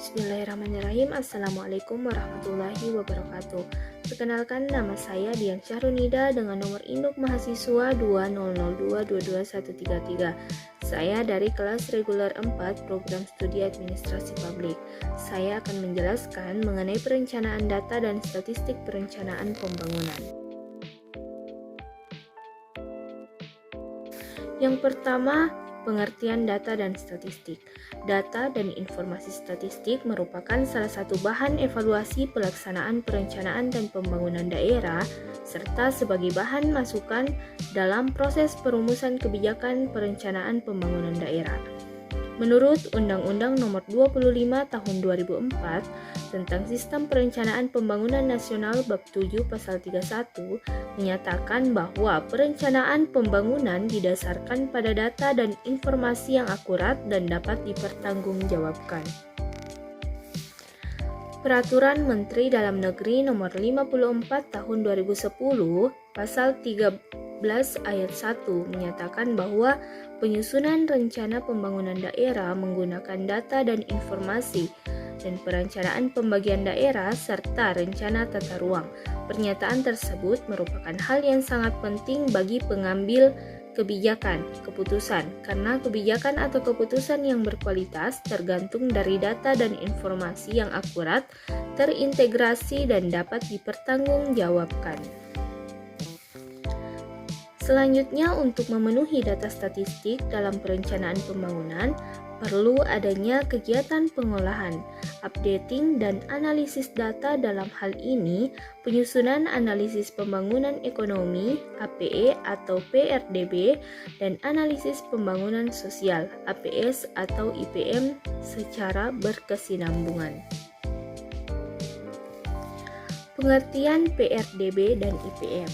Bismillahirrahmanirrahim. Assalamualaikum warahmatullahi wabarakatuh. Perkenalkan, nama saya Dian Syahrunida dengan nomor induk mahasiswa 2002222133. Saya dari kelas reguler 4 program studi administrasi publik. Saya akan menjelaskan mengenai perencanaan data dan statistik perencanaan pembangunan. Yang pertama, pengertian data dan statistik. Data dan informasi statistik merupakan salah satu bahan evaluasi pelaksanaan perencanaan dan pembangunan daerah, serta sebagai bahan masukan dalam proses perumusan kebijakan perencanaan pembangunan daerah. Menurut Undang-Undang Nomor 25 Tahun 2004 tentang Sistem Perencanaan Pembangunan Nasional Bab 7 Pasal 31 menyatakan bahwa perencanaan pembangunan didasarkan pada data dan informasi yang akurat dan dapat dipertanggungjawabkan. Peraturan Menteri Dalam Negeri Nomor 54 Tahun 2010 Pasal 13 ayat 1 menyatakan bahwa penyusunan rencana pembangunan daerah menggunakan data dan informasi dan perencanaan pembagian daerah serta rencana tata ruang. Pernyataan tersebut merupakan hal yang sangat penting bagi pengambil keputusan, karena kebijakan atau keputusan yang berkualitas tergantung dari data dan informasi yang akurat, terintegrasi, dan dapat dipertanggungjawabkan. Selanjutnya, untuk memenuhi data statistik dalam perencanaan pembangunan, perlu adanya kegiatan pengolahan, updating, dan analisis data. Dalam hal ini, penyusunan analisis pembangunan ekonomi (APE) atau PRDB dan analisis pembangunan sosial (APS) atau IPM secara berkesinambungan. Pengertian PRDB dan IPM.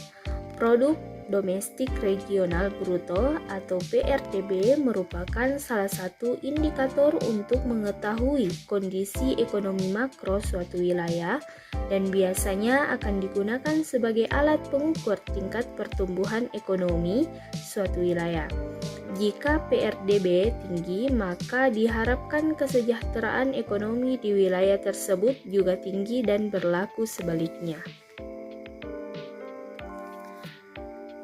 Produk Domestik Regional Bruto atau PRDB merupakan salah satu indikator untuk mengetahui kondisi ekonomi makro suatu wilayah dan biasanya akan digunakan sebagai alat pengukur tingkat pertumbuhan ekonomi suatu wilayah. Jika PRDB tinggi, maka diharapkan kesejahteraan ekonomi di wilayah tersebut juga tinggi dan berlaku sebaliknya.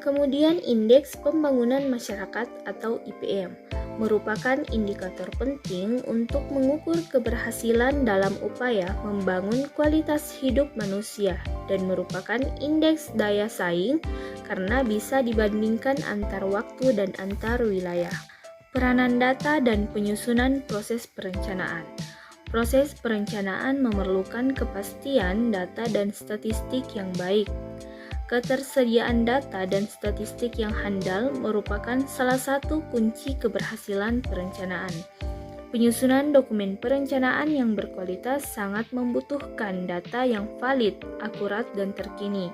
Kemudian Indeks Pembangunan Masyarakat atau IPM merupakan indikator penting untuk mengukur keberhasilan dalam upaya membangun kualitas hidup manusia dan merupakan indeks daya saing karena bisa dibandingkan antar waktu dan antar wilayah. Peranan data dan penyusunan proses perencanaan. Proses perencanaan memerlukan kepastian data dan statistik yang baik. Ketersediaan data dan statistik yang handal merupakan salah satu kunci keberhasilan perencanaan. Penyusunan dokumen perencanaan yang berkualitas sangat membutuhkan data yang valid, akurat, dan terkini,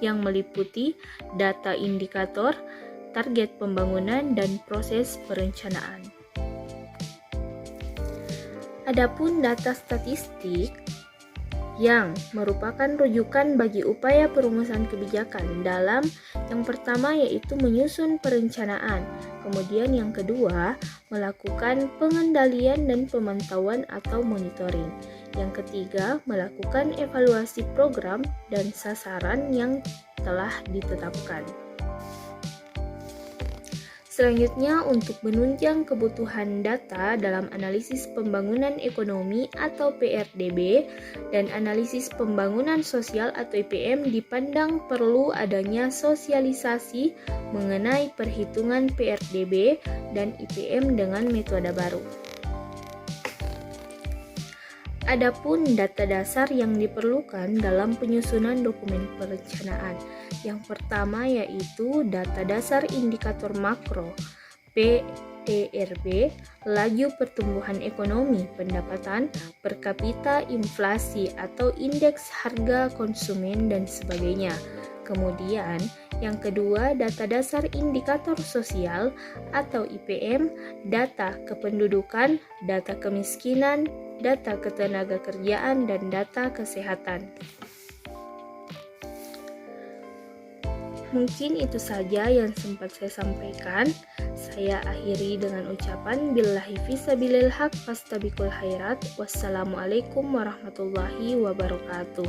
yang meliputi data indikator, target pembangunan, dan proses perencanaan. Adapun data statistik yang merupakan rujukan bagi upaya perumusan kebijakan dalam yang pertama yaitu menyusun perencanaan, kemudian yang kedua melakukan pengendalian dan pemantauan atau monitoring, yang ketiga melakukan evaluasi program dan sasaran yang telah ditetapkan. Selanjutnya, untuk menunjang kebutuhan data dalam analisis pembangunan ekonomi atau PRDB dan analisis pembangunan sosial atau IPM dipandang perlu adanya sosialisasi mengenai perhitungan PRDB dan IPM dengan metode baru. Adapun data dasar yang diperlukan dalam penyusunan dokumen perencanaan. Yang pertama yaitu data dasar indikator makro PDRB, laju pertumbuhan ekonomi, pendapatan per kapita, inflasi atau indeks harga konsumen dan sebagainya. Kemudian yang kedua data dasar indikator sosial atau IPM, data kependudukan, data kemiskinan, data ketenagakerjaan, dan data kesehatan. Mungkin itu saja yang sempat saya sampaikan. Saya Saya akhiri dengan ucapan billahi fisabilil haq fastabiqul khairat. Wassalamualaikum warahmatullahi wabarakatuh.